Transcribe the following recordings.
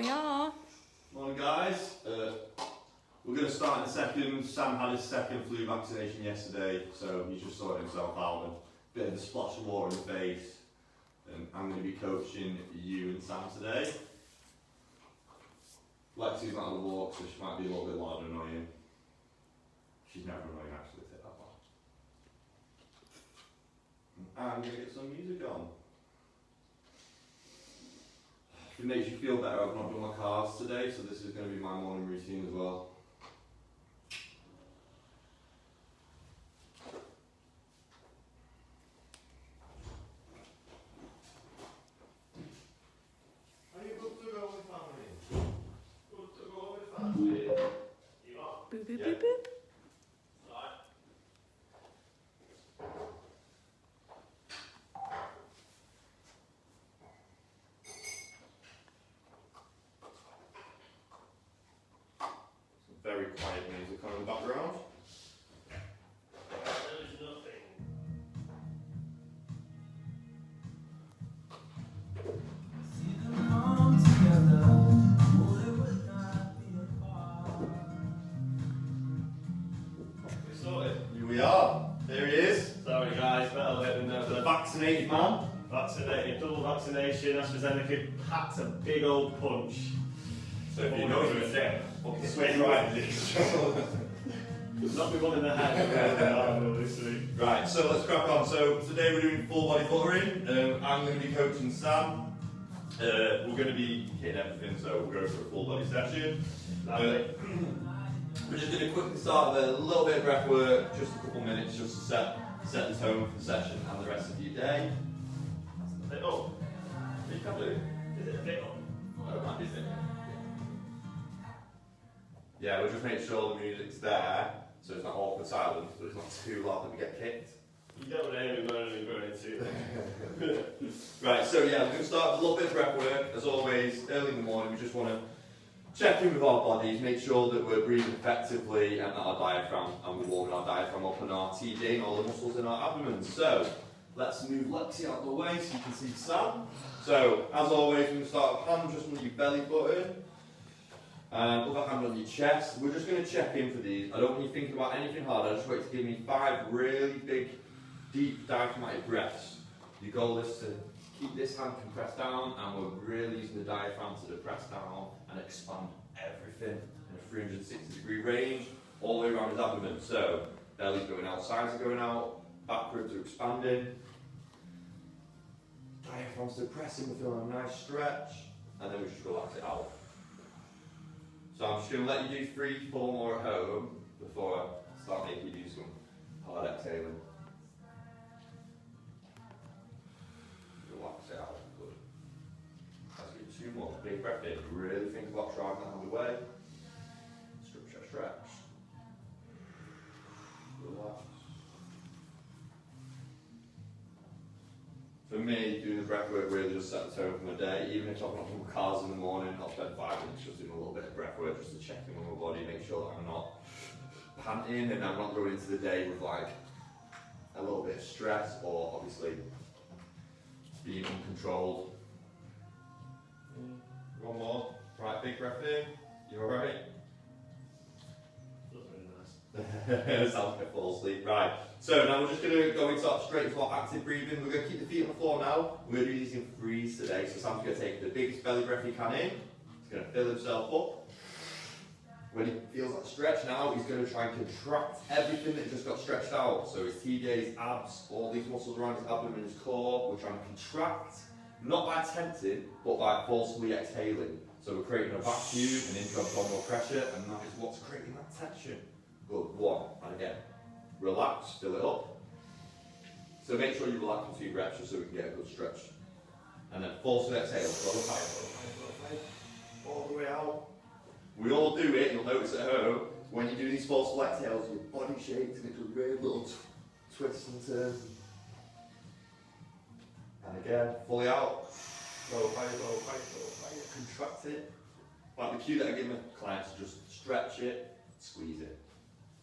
we are. Morning guys, we're going to start in a second. Sam had his second flu vaccination yesterday, so he's just sorting himself out and a bit of a splash of water in the face. And I'm going to be coaching you and Sam today. Lexi's not on the walk, so she might be a little bit loud and annoying. She's never annoying actually, take that back. I'm going to get some music on. If it makes you feel better, I've not done my calves today, so this is going to be my morning routine as well. Are you good to go with family? Good to go with family? You are? Boop, boop, Yeah. boop, boop. Very quiet music on in the background. There is nothing. See them all together, oh, they would not be apart. We sorted. Here we are. There he is. Sorry guys, better late than The never. vaccinated man. Vaccinated, double vaccination, AstraZeneca packed a big old punch. So if you know you're dead, fucking sway right this. Not be one in the head, obviously. Right, so let's crack on. So today we're doing full body buttering. I'm going to be coaching Sam. We're going to be hitting everything, so we'll go for a full body session. We're just going to quickly start with a little bit of breath work, just a couple minutes, just to set the tone for the session and the rest of your day. A bit up. You can do. Is it a bit up? Oh, it might be it. Yeah, we'll just make sure the music's there, so it's not awkward silence, but it's not too loud that we get kicked. You don't want to hear me moaning and groaning too. Right, so yeah, we're going to start with a little bit of breath work. As always, early in the morning, we just want to check in with our bodies, make sure that we're breathing effectively and that our diaphragm, and we're warming our diaphragm up and our TJ and all the muscles in our abdomen. So, let's move Lexi out of the way so you can see Sam. So, as always, we're going to start with hand just under your belly button. And other hand on your chest. We're just going to check in for these. I don't want you thinking about anything hard. I just want you to give me 5 really big, deep diaphragmatic breaths. Your goal is to keep this hand compressed down, and we're really using the diaphragm to depress down and expand everything in a 360-degree range, all the way around his abdomen. So, belly's going out, sides are going out, back ribs are expanding. Diaphragm's depressing, we're feeling a nice stretch, and then we just relax it out. So I'm just going to let you do 3, 4 more at home before I start making you do some hard exhaling. Relax it out, good. Let's do 2 more. Big breath in. Really think about driving that hand away. Stretch, stretch. Relax. For me, doing the breath work really just set the tone for my day. Even if I've not done my cars in the morning, I'll spend 5 minutes just doing a little bit of breath work just to check in with my body, make sure that I'm not panting and I'm not going into the day with like a little bit of stress or obviously being uncontrolled. 1 more. Right, big breath in. You alright? That's really nice. Sounds like I fall asleep. Right. So now we're just going to go straight into our active breathing. We're going to keep the feet on the floor now. We're going to do these in threes today. So Sam's going to take the biggest belly breath he can in. He's going to fill himself up. When he feels that stretch now, he's going to try and contract everything that just got stretched out. So his TJs, abs, all these muscles around his abdomen, his core. We're trying to contract, not by tensing, but by forcefully exhaling. So we're creating a vacuum and intra-abdominal pressure, and that is what's creating that tension. Good. 1. And again. Relax, fill it up. So make sure you relax for 2 reps just so we can get a good stretch. And then force exhale, go higher, all the way out. We all do it, you'll notice at home, when you do these forceful exhales, your body shakes and it does really little twists and turns. And again, fully out. Go higher, go higher, go higher. Contract it. Like the cue that I give my clients, just stretch it, squeeze it.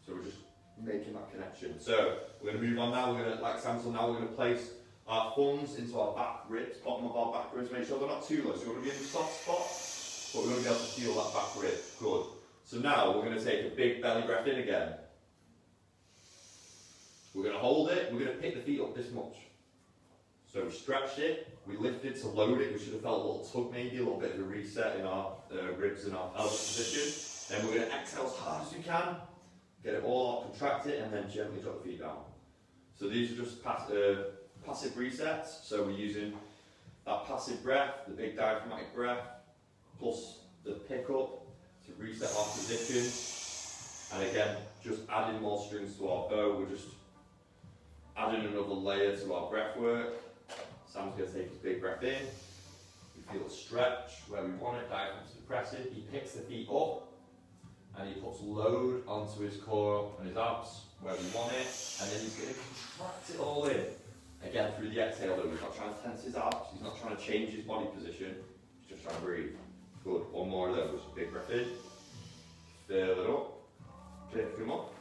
So we're just making that connection. So we're going to move on now. We're going to, like Samson, now we're going to place our thumbs into our back ribs, bottom of our back ribs. Make sure they're not too low. So you want to be in the soft spot. but we won't be able to feel that back rib. Good. So now we're going to take a big belly breath in again. We're going to hold it, we're going to pick the feet up this much. So we stretched it, we lifted to load it, we should have felt a little tug maybe, a little bit of a reset in our ribs and our pelvic position. Then we're going to exhale as hard as we can, get it all out, contract it, and then gently drop the feet down. So these are just passive resets, so we're using that passive breath, the big diaphragmatic breath, plus the pickup to reset our position. And again, just adding more strings to our bow, we're just adding another layer to our breath work. Sam's going to take his big breath in. We feel a stretch where we want it, diaphragm's depressing. He picks the feet up and he puts load onto his core and his abs where we want it. And then he's going to contract it all in. Again, through the exhale though, he's not trying to tense his abs, he's not trying to change his body position, he's just trying to breathe. Good, one more of those. Big breath in. Fill it up. Pick him up.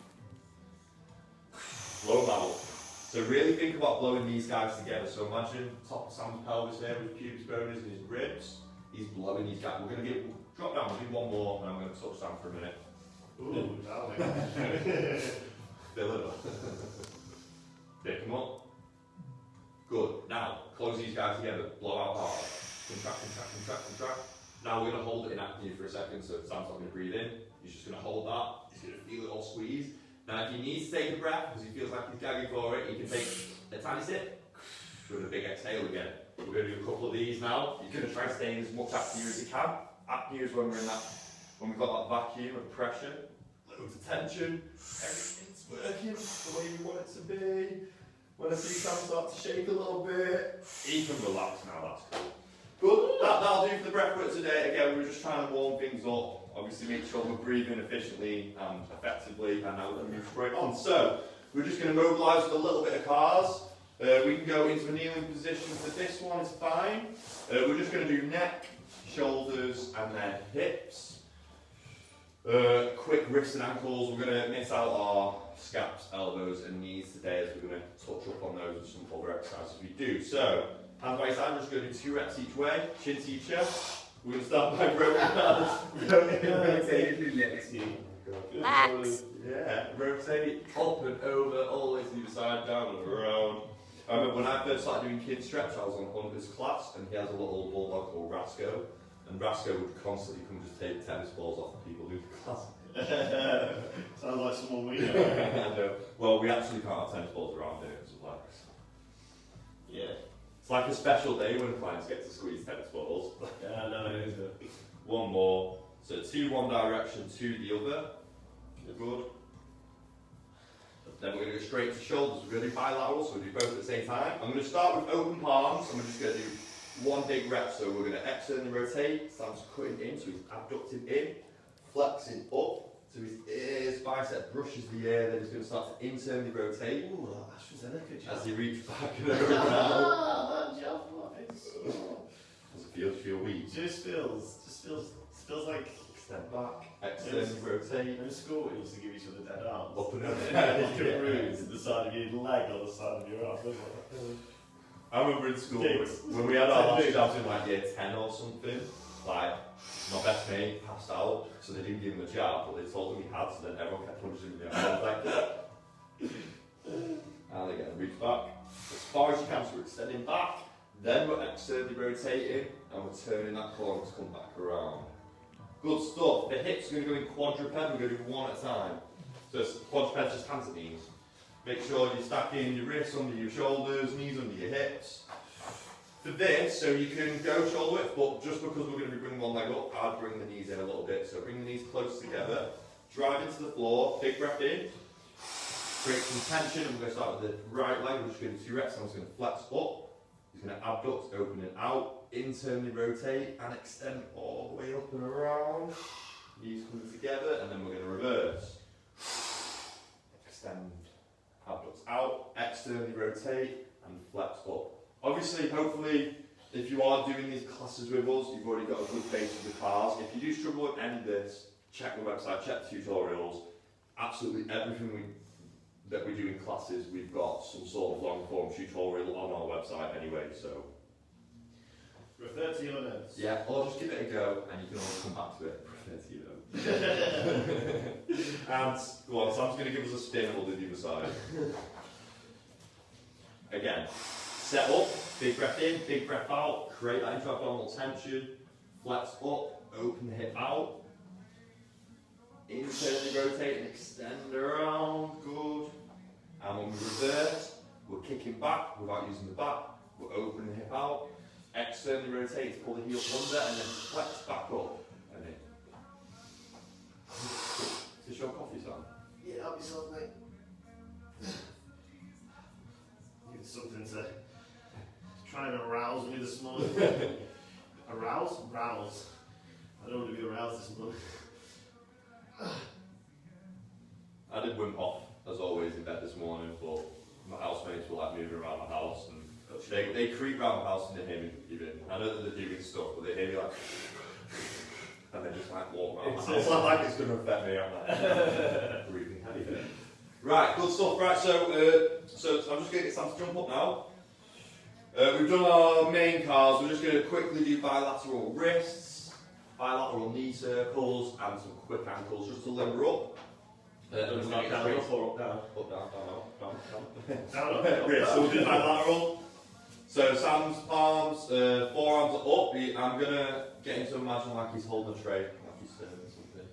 Blow them out. So really think about blowing these guys together. So imagine top of Sam's pelvis there with pubic bonus and his ribs. He's blowing these guys. We're going to drop down, we'll do one more, and I'm going to touch Sam for a minute. Ooh, darling. Fill it up. Pick him up. Good. Now, close these guys together. Blow out hard. Contract, contract, contract, contract. Now we're going to hold it in apnea for a second, so Sam's not going to breathe in. He's just going to hold that. He's going to feel it all squeeze. Now, if he needs to take a breath, because he feels like he's gagging for it, he can take a tiny sip with a big exhale again. We're going to do a couple of these now. You're going to try staying as much apnea as you can. Apnea is when we're in that, when we've got that vacuum of pressure, loads of tension, everything's working the way we want it to be. When I see Sam start to shake a little bit, he can relax now, that's cool. Good, that'll do for the breath work today. Again, we're just trying to warm things up. Obviously make sure we're breathing efficiently and effectively, and now we're going to move straight on. So, we're just going to mobilise with a little bit of cars. We can go into a kneeling position for this one, it's fine. We're just going to do neck, shoulders, and then hips. Quick wrists and ankles. We're going to miss out our scaps, elbows, and knees today, as we're going to touch up on those and some other exercises we do. So, hands by side, we're just going to do 2 reps each way, chin to your chest. We're going to start by rotating next to you. Relax. Yeah, rotate up and over, all the way to the other side, down and around. I remember when I first started doing kid stretch, I was on one of his class, and he has a little bulldog called Rasco, and Rasco would constantly come just take tennis balls off the people who the class. Sounds like someone we know. Well, we actually can't have tennis balls around here because of legs. Yeah. It's like a special day when clients get to squeeze tennis balls. Yeah, no, it is. One more. So 2 one direction, 2 the other. Good. Then we're going to go straight to shoulders. We're going to do bilateral, so we'll do both at the same time. I'm going to start with open palms, and we're just going to do one big rep. So we're going to externally rotate. Sam's cutting in, so he's abducting in, flexing up. So his ears, bicep brushes the air, then he's going to start to internally rotate. Ooh, AstraZeneca job. As he reaches back and over now. That job, nice. Does it feel? Do you feel weak? Just feels like Extend back, externally rotate. in school we used to give each other dead arms. Up and over. You could bruise the side of your leg or the side of your arm. I remember in school Gigs. when we had our last jobs in like year 10 or something, like my best mate passed out, so they didn't give him a jab, but they told him he had, so then everyone kept punching him in the arm like that. And again, reach back as far as you can, so we're extending back, then we're externally rotating, and we're turning that corner to come back around. Good stuff. The hips are going to go in quadruped, we're going to do one at a time. So quadruped, just hands at knees. Make sure you're stacking your wrists under your shoulders, knees under your hips. For this, so you can go shoulder width, but just because we're going to be bringing one leg up, I'd bring the knees in a little bit. So bring the knees close together, drive into the floor, big breath in, create some tension, and we're going to start with the right leg, we're just going to do 2 reps, and I'm just going to flex up, he's going to abduct, open and out, internally rotate, and extend all the way up and around, knees coming together, and then we're going to reverse. Extend, abduct out, externally rotate, and flex up. Obviously, hopefully, if you are doing these classes with us, you've already got a good base of the cars. If you do struggle with any of this, check the website, check the tutorials. Absolutely everything that we do in classes, we've got some sort of long form tutorial on our website anyway. So Refer to your notes. Yeah, or just give it a go and you can always come back to it. And go on, Sam's going to give us a spin and we'll do the other side. Again, set up, big breath in, big breath out, create that intra-abdominal tension, flex up, open the hip out, internally rotate and extend around, good. And when we reverse, we're kicking back without using the back, we're opening the hip out, externally rotate to pull the heel under and then flex back up and in. Is this your coffee, Sam? Yeah, help yourself, mate. Give it something to try and arouse me this morning. Arouse? Rouse. I don't want to be aroused this morning. I did Wim Hof, as always, in bed this morning, but my housemates were like moving around my house and they creep around my house and they hear me even. I know that they're doing stuff, but they hear me like and they just like walk around my house. It's not like it's going to affect me, I'm like breathing heavy. Right, good stuff. Right, so I'm just going to get Sam to jump up now. We've done our main cars, we're just going to quickly do bilateral wrists, bilateral knee circles and some quick ankles just to limber up. Down, up or up, down? Up, down. Down, up, Wrists, so we'll do bilateral. So Sam's palms, forearms are up. I'm going to get him to imagine like he's holding a tray, like he's serving something.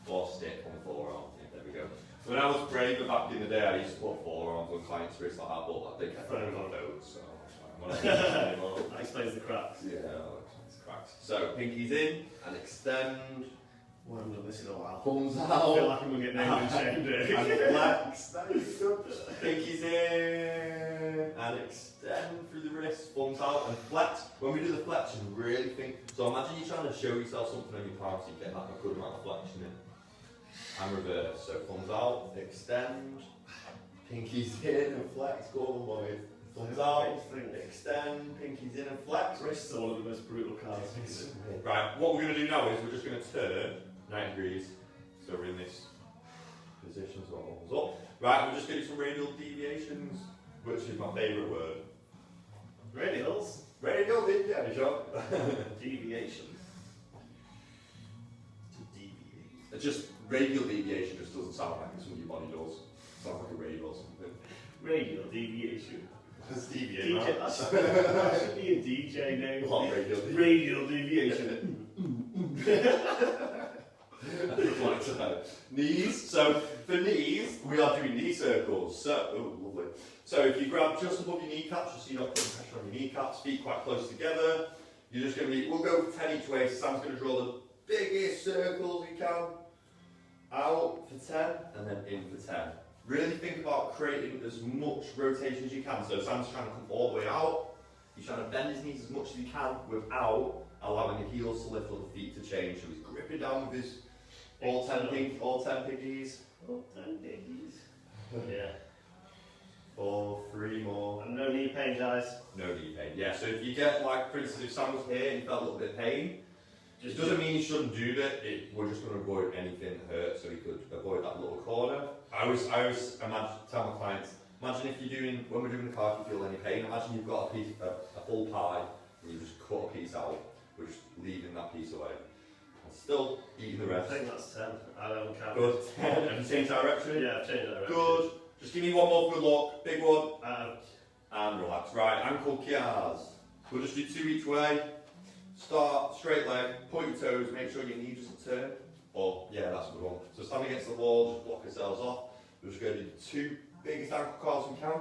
Or stick on the forearm. Yeah, there we go. When I was braver back in the day, I used to put forearms on clients' wrists like that, but I think I put them on notes, so I'm not doing that anymore. That explains the cracks. Yeah, it's cracks. So pinkies in and extend. Well, I haven't done this in a while. Thumbs I feel out. like I'm going to get named and shamed here. And flex. That is good. Pinkies in and extend through the wrist. Thumbs out and flex. When we do the flexion, really think. So imagine you're trying to show yourself something on your palm so you get like a good amount of flexion in. And reverse. So thumbs out, extend. Pinkies in and flex. Go on, boy. Thumbs out, extend. Pinkies in and flex. Wrists are one of the most brutal cards. Right, what we're going to do now is we're just going to turn 90 degrees. So we're in this position, so arms up. Right, we're just going to do some radial deviations, which is my favourite word. Radials? Radial deviation. Deviation. To deviate. It's just radial deviation just doesn't sound like something your body does. It sounds like a rave or something. Radial deviation. It's deviate. DJ, that should be a DJ name. What, radial deviation? Radial deviation. Like to know. Knees. So for knees, we are doing knee circles. So, oh, lovely. So if you grab just above your kneecaps, just so you're not putting pressure on your kneecaps, feet quite close together. You're just going to be, we'll go for 10 each way. So Sam's going to draw the biggest circles you can. Out for 10 and then in for 10. Really think about creating as much rotation as you can. So Sam's trying to come all the way out. He's trying to bend his knees as much as he can without allowing the heels to lift or the feet to change. So he's gripping down with his all 10 piggies. All 10 piggies. Yeah. 4, 3 more. And no knee pain, guys. No knee pain. Yeah, so if you get, like, for instance, if Sam was here and he felt a little bit of pain, it doesn't mean he shouldn't do that. We're just going to avoid anything that hurts so he could avoid that little corner. I always tell my clients, imagine if you're doing, when we're doing the car, if you feel any pain, imagine you've got a full pie and you just cut a piece out. We're just leaving that piece away. And still eating the rest. I think that's 10. I don't count. Good. 10. Have you changed direction? Yeah, I've changed direction. Good. Just give me one more good look. Big one. Out. And relax. Right, ankle kias. We'll just do 2 each way. Start, straight leg, point your toes, make sure your knee doesn't turn. Oh, yeah, that's a good one. So stand against the wall, just block yourselves off. We're just going to do the 2 biggest ankle curls we can.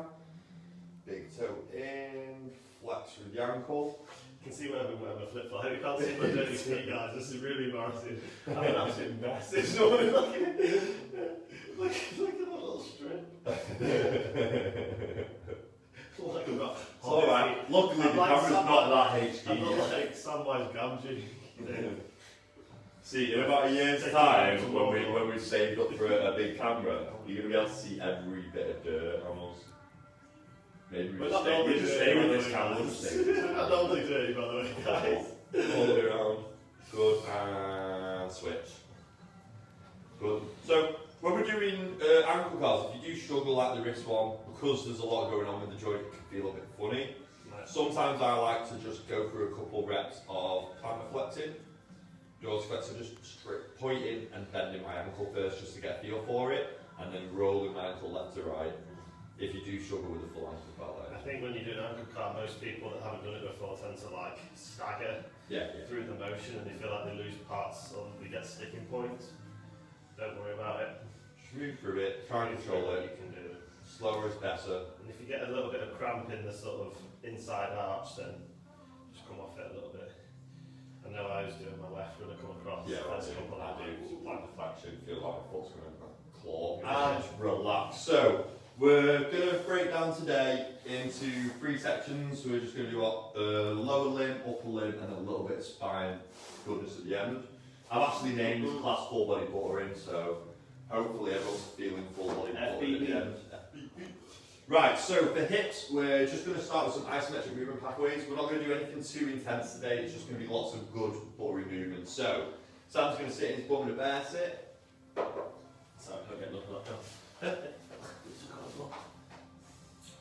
Big toe in, flex through the ankle. You can see when I'm wearing my flip flop. You can't see my dirty feet, guys. This is really embarrassing. I'm an absolute mess. It's not look at that little strip. Like I've got. It's alright. Luckily, the camera's not that HD. I'm not like Samwise Gamgee. See, in about a year's time, when we've saved up for a big camera, you're going to be able to see every bit of dirt almost. Maybe we just stay with this camera. I don't look dirty, by the way, guys. All the way around. Good. And switch. Good. So, when we're doing ankle curls, if you do struggle like the wrist one, because there's a lot going on with the joint, it can feel a bit funny. Sometimes I like to just go through a couple reps of plantar flexing. Dorsal flexor, just straight pointing and bending my ankle first just to get a feel for it, and then rolling my ankle left to right. If you do struggle with the full ankle ballet. I think when you do an ankle car, most people that haven't done it before tend to like stagger Yeah. through the motion and they feel like they lose parts or they get sticking points. Don't worry about it. Just move through it, try and control You it. can do it. Slower is better. And if you get a little bit of cramp in the sort of inside arch, then just come off it a little bit. I know I was doing my left when I come across. Yeah, First I couple of do. times. Plantar flexion, feel like my foot's going to claw. And relax. So, we're going to break down today into 3 sections. We're just going to do the lower limb, upper limb, and a little bit of spine goodness at the end. I've actually named this class full body buttering, so hopefully everyone's feeling full body buttering at the end. Right, so for hips, we're just going to start with some isometric movement pathways. We're not going to do anything too intense today, it's just going to be lots of good buttering movements. So, Sam's going to sit in his bum in a bear sit. So I can't get nothing like that.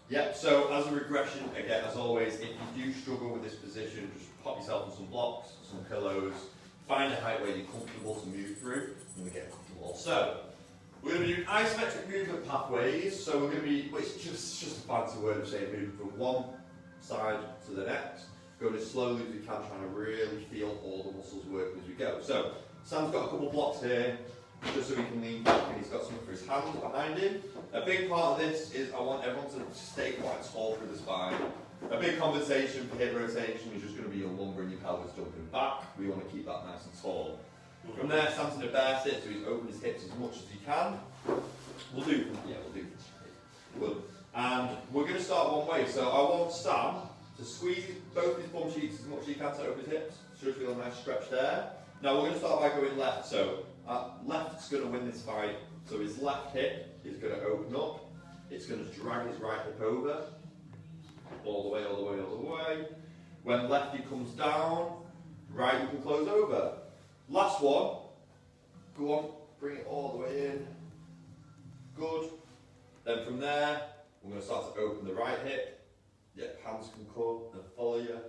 Yep, so as a regression, again, as always, if you do struggle with this position, just pop yourself on some blocks, some pillows, find a height where you're comfortable to move through, and we get comfortable. So, we're going to be doing isometric movement pathways, so we're going to be, well, it's just a fancy word of saying moving from one side to the next, going as slowly as we can, trying to really feel all the muscles working as we go. So, Sam's got a couple blocks here, just so he can lean back, and he's got something for his hands behind him. A big part of this is I want everyone to stay quite tall through the spine. A big compensation for hip rotation is just going to be your lumbar and your pelvis jumping back. We want to keep that nice and tall. From there, Sam's in a bear sit, so he's opened his hips as much as he can. We'll do. Good. And we're going to start one way. So I want Sam to squeeze both his bum cheeks as much as he can to open his hips. Should feel a nice stretch there. Now we're going to start by going left. So left's going to win this fight. So his left hip is going to open up. It's going to drag his right hip over. All the way, all the way, all the way. When lefty comes down, right you can close over. Last one. Go on, bring it all the way in. Good. Then from there, we're going to start to open the right hip. Yep, hands can come and follow you.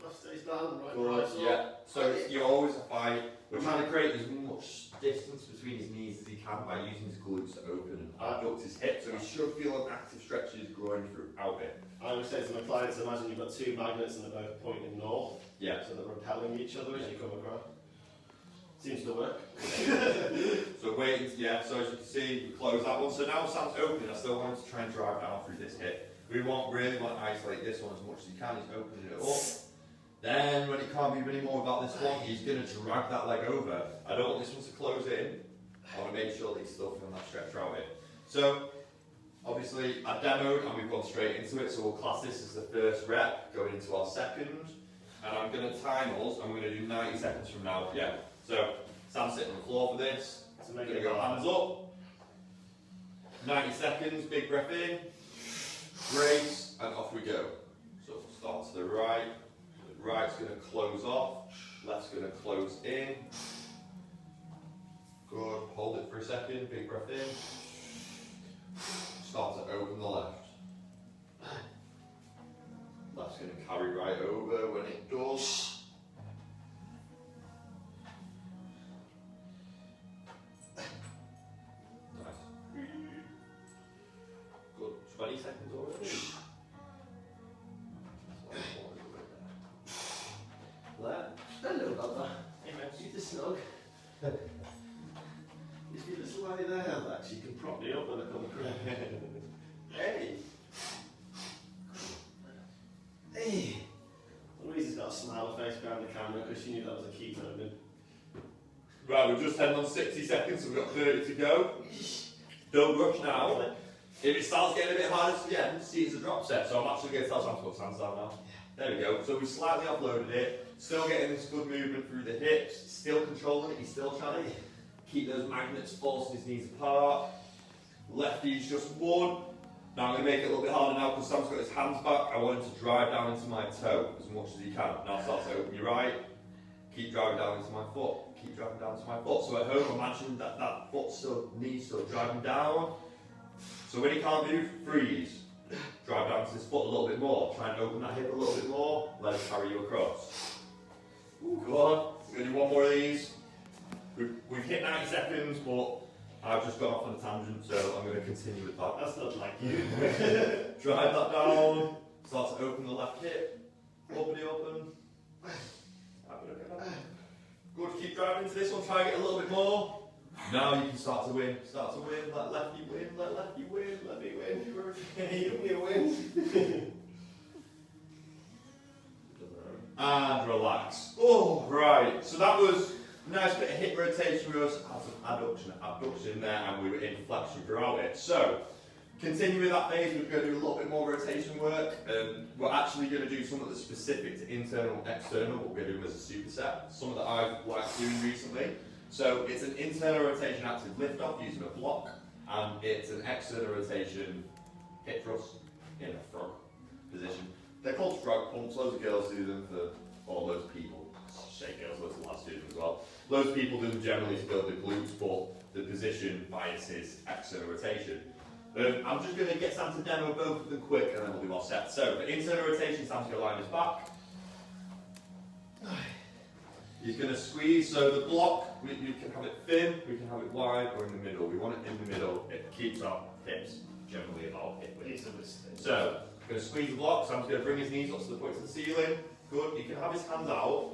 Left stays down, right Good, rises yeah. up. So you're always a fight. We're trying to create as much distance between his knees as he can by using his glutes to open and abduct his hips. So he should feel an active stretch in his groin throughout it. I always say to my clients, imagine you've got 2 magnets and they're both pointing north. Yeah. So they're repelling each other as you come across. Seems to work. So wait, yeah, so as you can see, we close that one. So now Sam's opening, I still want him to try and drive down through this hip. We really want to isolate this one as much as he can. He's opening it up. Then when he can't move anymore without this one, he's going to drag that leg over. I don't want this one to close in. I want to make sure that he's still feeling that stretch throughout it. So, obviously, I demoed and we've gone straight into it, so we'll class this as the first rep, going into our second. And I'm going to time us, and we're going to do 90 seconds from now. Yeah. So, Sam's sitting on the floor for this. So make Going it to go hard. hands up. 90 seconds, big breath in. Brace, and off we go. So, we'll start to the right. The right's going to close off. Left's going to close in. Good. Hold it for a second. Big breath in. Start to open the left. Left's going to carry right over when it does. Nice. Good. 20 seconds already. There. Hello, brother. Hey, man, you the snug. If you just lie there, that you can prop me up when I come across. Hey. Hey. Louise's got a smile face behind the camera because she knew that was a key moment. Right, we've just headed on 60 seconds, so we've got 30 to go. Don't rush now. If it starts getting a bit harder to the end, see it's a drop set. So I'm actually going to tell Sam to put hands down now. There we go. So we slightly offloaded it. Still getting this good movement through the hips. Still controlling it. He's still trying to keep those magnets forcing his knees apart. Lefty's just one. Now I'm going to make it a little bit harder now because Sam's got his hands back. I want him to drive down into my toe as much as he can. Now start to open your right. Keep driving down into my foot. Keep driving down to my foot. So at home, imagine that foot still, knee still driving down. So when he can't move, freeze. Drive down to this foot a little bit more. Try and open that hip a little bit more. Let it carry you across. Ooh, go on. We're going to do one more of these. We've hit 90 seconds, but I've just gone off on a tangent, so I'm going to continue with that. That's not like you. Drive that down. Start to open the left hip. Open it open. Good, keep driving into this one. Try and get a little bit more. Now you can start to win. Start to win. Let lefty win. Let lefty win. Let me win. You win. And relax. Oh, right. So that was a nice bit of hip rotation. We also had some abduction there, and we were in flexion throughout it. So, continue with that phase. We're going to do a little bit more rotation work. We're actually going to do something that's specific to internal and external, but we're going to do them as a superset. Something that I've liked doing recently. So, it's an internal rotation active lift off using a block, and it's an external rotation hip thrust in a frog position. They're called frog pumps. Loads of girls do them or loads of people. Shake girls, loads of lads do them as well. Loads of people do them generally to build the glutes, but the position biases external rotation. I'm just going to get Sam to demo both of them quick, and then we'll do our sets. So for internal rotation, Sam's going to line his back. He's going to squeeze. So the block, we can have it thin, we can have it wide, or in the middle. We want it in the middle. It keeps our hips generally about hip width. So going to squeeze the block. Sam's going to bring his knees up to the point of the ceiling. Good. You can have his hands out.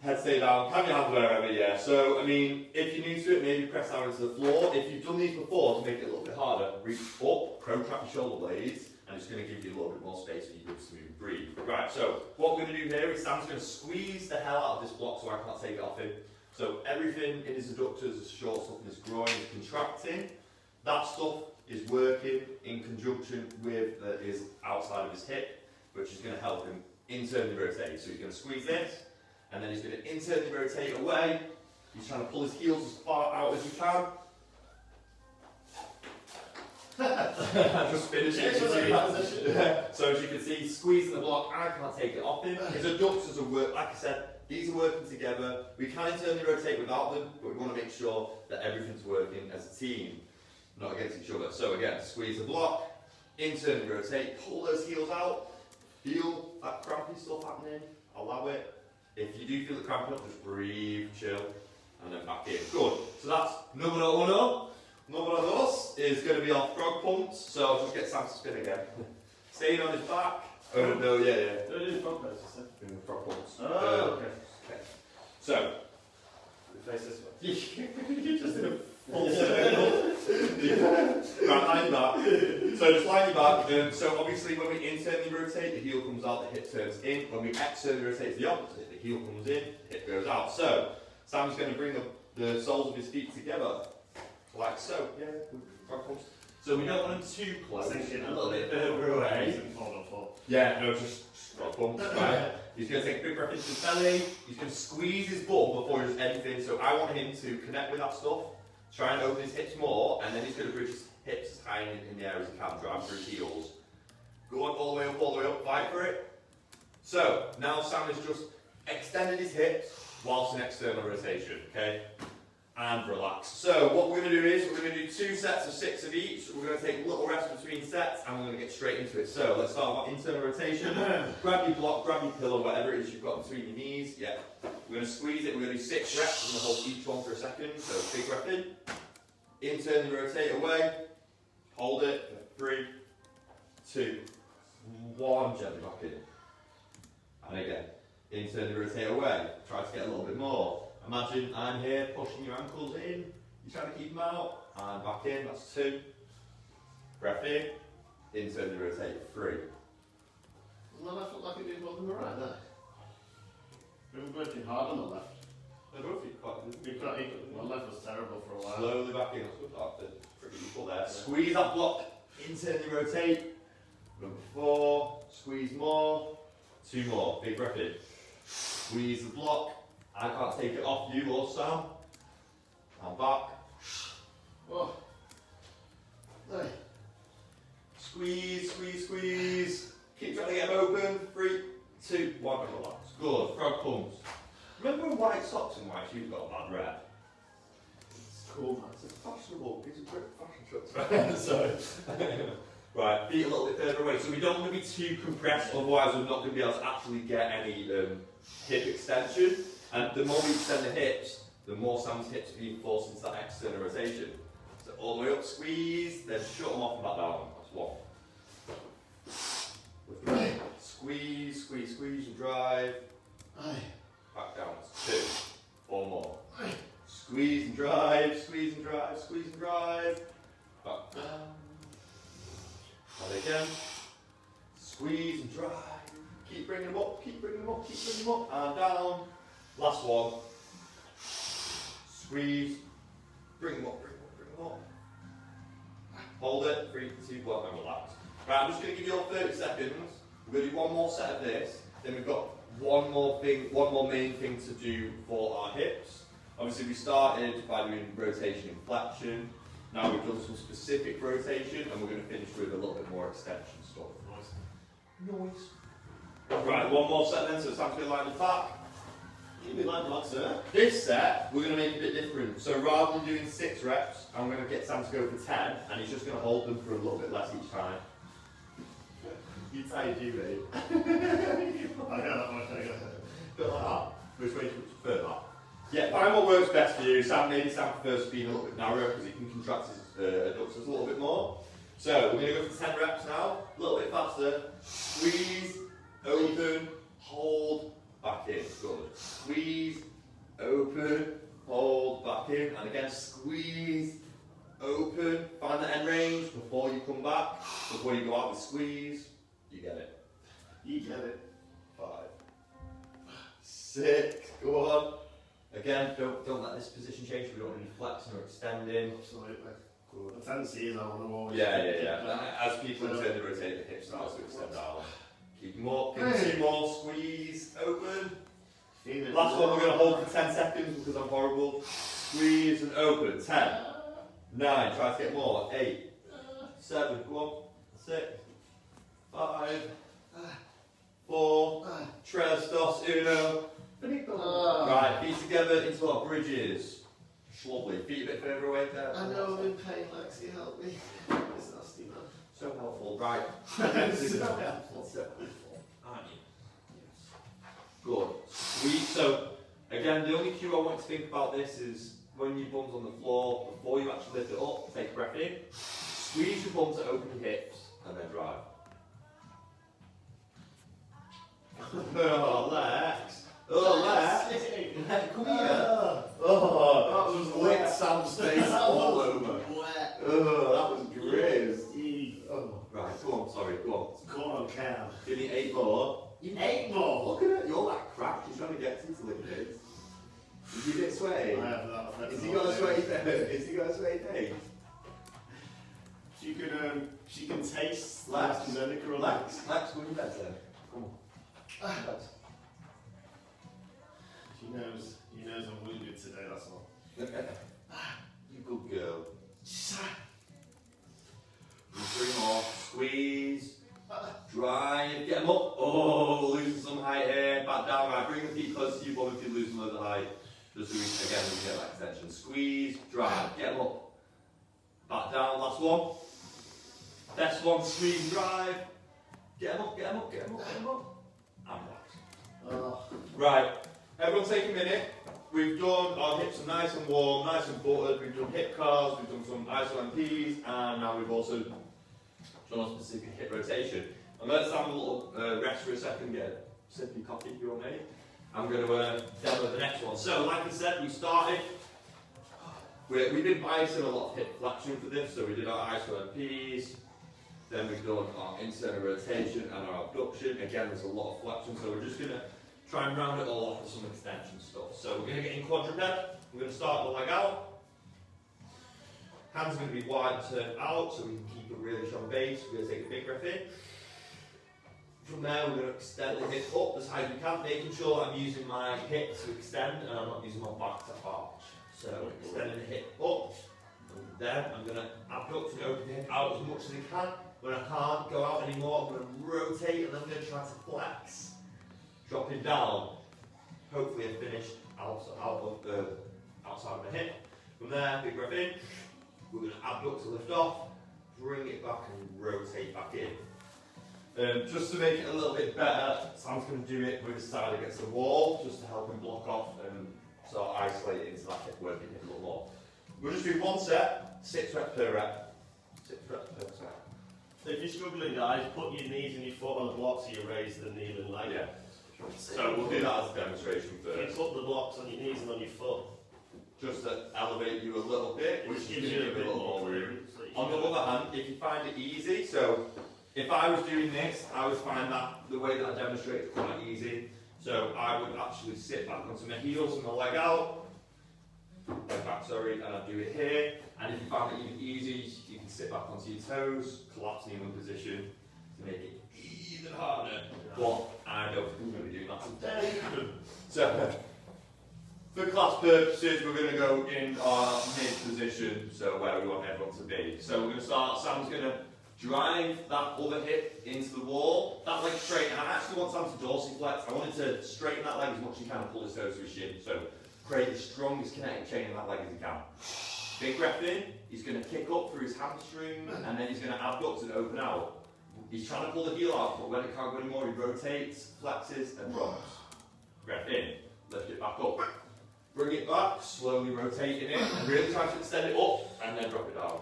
Head stay down. Have your hands wherever, yeah. So, I mean, if you're new to it, maybe press down into the floor. If you've done these before, to make it a little bit harder, reach up, protract your shoulder blades, and it's going to give you a little bit more space for you to smooth breathe. Right, so what we're going to do here is Sam's going to squeeze the hell out of this block so I can't take it off him. So everything in his adductors, his short stuff in his groin is contracting. That stuff is working in conjunction with his outside of his hip, which is going to help him internally rotate. So he's going to squeeze this, and then he's going to internally rotate away. He's trying to pull his heels as far out as he can. Just finish it. So as you can see, he's squeezing the block. I can't take it off him. His adductors are work. Like I said, these are working together. We can internally rotate without them, but we want to make sure that everything's working as a team, not against each other. So again, squeeze the block, internally rotate, pull those heels out, feel that crampy stuff happening, allow it. If you do feel it cramping up, just breathe, chill, and then back in. Good. So that's numero uno. Numero dos is going to be our frog pumps. So I'll just get Sam to spin again. Staying on his back. Oh no, yeah. Don't do frog poses, you said? Doing the frog pumps. Oh, okay. So, Face this way. you just did a full circle. Right, line back. So just line your back. So obviously when we internally rotate, the heel comes out, the hip turns in. When we externally rotate, it's the opposite. The heel comes in, the hip goes out. So Sam's going to bring the soles of his feet together, like so. Yeah, frog pumps. So we don't want them too close. Thinking A little bit further away. Yeah, no, just frog pumps. Right. He's going to take a big breath into his belly. He's going to squeeze his butt before he does anything. So I want him to connect with that stuff, try and open his hips more, and then he's going to bridge his hips as high in the air as he can, drive through his heels. Go on all the way up, fight for it. So now Sam has just extended his hips whilst in external rotation, okay? And relax. So what we're going to do is we're going to do 2 sets of 6 of each. We're going to take a little rest between sets, and we're going to get straight into it. So let's start with internal rotation. Grab your block, grab your pillow, whatever it is you've got between your knees. Yeah. We're going to squeeze it. We're going to do 6 reps. We're going to hold each one for a second. So big breath in. Internally rotate away. Hold it for 3, 2, 1. Gently back in. And again. Internally rotate away. Try to get a little bit more. Imagine I'm here pushing your ankles in. You're trying to keep them out. And back in. That's 2. Breath in. Internally rotate. 3. Doesn't the left look like it did more than the right there? We were working hard on the left. I don't know if you quite We got equal. My left was terrible for a while. slowly back in. That's good. Pretty equal there. Squeeze that block. Internally rotate. Number 4. Squeeze more. 2 more. Big breath in. Squeeze the block. I can't take it off you or Sam. And back. Oh. Hey. Squeeze, squeeze, squeeze. Keep trying to get them open. 3, 2, 1, and relax. Good. Frog pumps. Remember when white socks and white shoes got a bad rep? It's cool, man. It's a fashionable piece of fashion choice. So, Right, feet a little bit further away. So we don't want to be too compressed, otherwise we're not going to be able to actually get any hip extension. And the more we extend the hips, the more Sam's hips are being forced into that external rotation. So all the way up, squeeze, then shut them off and back down. That's one. Lift the right. Squeeze, squeeze, squeeze and drive. Back down. That's two. Four more. Squeeze and drive, squeeze and drive, squeeze and drive. Back down. And again. Squeeze and drive. Keep bringing them up, keep bringing them up, keep bringing them up. And down. Last one. Squeeze. Bring them up, bring them up, bring them up. Hold it. 3, 2, 1, and relax. Right, I'm just going to give you all 30 seconds. We're going to do one more set of this. Then we've got one more main thing to do for our hips. Obviously, we started by doing rotation and flexion. Now we've done some specific rotation, and we're going to finish with a little bit more extension stuff. Nice. Right, one more set then, so Sam's going to line the back. You be like that, sir. This set, we're going to make it a bit different. So rather than doing 6 reps, I'm going to get Sam to go for 10, and he's just going to hold them for a little bit less each time. You tired, you, mate? I got that much, I got that. Bit like that. Which way do you prefer that? Yeah, find what works best for you. Maybe Sam prefers being a little bit narrower because he can contract his adductors a little bit more. So we're going to go for 10 reps now. A little bit faster. Squeeze, open, hold, back in. Good. Squeeze, open, hold, back in. And again, squeeze, open. Find the end range before you come back. Before you go out with squeeze. You get it. You get it. 5, 6, go on. Again, don't let this position change. We don't want to be flexing or extending. Absolutely. Good. The fancy is I want to always. Yeah. As people turn to rotate the hips now, so extend out. Keep them up. Give them 2 more. Squeeze. Open. Last one. We're going to hold for 10 seconds because I'm horrible. Squeeze and open. 10, 9. Try to get more. 8, 7. Go on. 6, 5, 4. Tres, dos, uno. Right, feet together into our bridges. Lovely. Feet a bit further away there. I know I'm in pain, Lexi, help me. It's nasty, man. So helpful. Right. So helpful. So helpful. Aren't you? Yes. Good. Sweet. So, again, the only cue I want to think about this is when your bum's on the floor, before you actually lift it up, take a breath in. Squeeze your bum to open your hips, and then drive. Oh, Lex. Oh, Lex. Come here. Oh, that was lit Sam's face all over. Wet. Oh, that was great. Oh. Right, go on, sorry, go on. It's corn on cow. Give me 8 more. You 8 more? Look at it, you're like crap, you're trying to get to lick it. Is he a bit sweaty? I have that. Is he got a sweaty face? Is he got a sweaty face? She can taste Lex, vinegar or Lex, go in bed then. Come on. He knows I'm wounded today, that's all. You good girl. 3 more. Squeeze. Drive. Get them up. Oh, losing some height here. Back down. Right, bring the feet close to you, but if you're losing loads of height, just so we can get that extension. Squeeze. Drive. Get them up. Back down. Last one. Best one. Squeeze. Drive. Get them up. Get them up. Get them up. Get them up. And relax. Right. Everyone take a minute. We've done, our hips are nice and warm, nice and buttered. We've done hip cars, we've done some ISO MPs, and now we've also done a specific hip rotation. I'm going to have a little rest for a second, get a sip of coffee if you want, mate. I'm going to demo the next one. So, like I said, we started. We've been biasing a lot of hip flexion for this, so we did our ISO MPs, then we've done our internal rotation and our abduction. Again, there's a lot of flexion, so we're just going to try and round it all off with some extension stuff. So we're going to get in quadruped. We're going to start the leg out. Hands are going to be wide and turned out so we can keep a really strong base. We're going to take a big breath in. From there, we're going to extend the hip up as high as we can, making sure I'm using my hip to extend and I'm not using my back to arch. So extending the hip up. And then I'm going to abduct and open the hip out as much as I can. When I can't go out anymore, I'm going to rotate and then I'm going to try to flex. Dropping down, hopefully I finished outside of my hip. From there, big breath in. We're going to abduct to lift off. bring it back and rotate back in. Just to make it a little bit better, Sam's going to do it with his side against the wall, just to help him block off and sort of isolate it into that hip, working hip a little more. We'll just do one set, 6 reps per rep. 6 reps per set. So if you're struggling, guys, put your knees and your foot on the blocks so you raise the kneeling leg. Yeah. So we'll do that as a demonstration You first. put the blocks on your knees and on your foot. Just to elevate you a little bit, which Gives is you going a to give bit a little more more room. room. So you On the can- other hand, if you find it easy, so if I was doing this, I would find that the way that I demonstrate is quite easy. So I would actually sit back onto my heels and my leg out, leg back, sorry, and I'd do it here. And if you find it even easy, you can sit back onto your toes, collapse kneeling position to make it even harder. But I don't think we're going to be doing that today. So, for class purposes, we're going to go in our mid position, so where we want everyone to be. So we're going to start, Sam's going to drive that other hip into the wall, that leg straight, and I actually want Sam to dorsiflex. I want him to straighten that leg as much as he can and pull his toes to his shin. So create the strongest kinetic chain in that leg as he can. Big breath in, he's going to kick up through his hamstring, and then he's going to abduct and open out. He's trying to pull the heel out, but when it can't go anymore, he rotates, flexes, and drops. Breath in, lift it back up. Bring it back, slowly rotating it, and really try to extend it up, and then drop it down.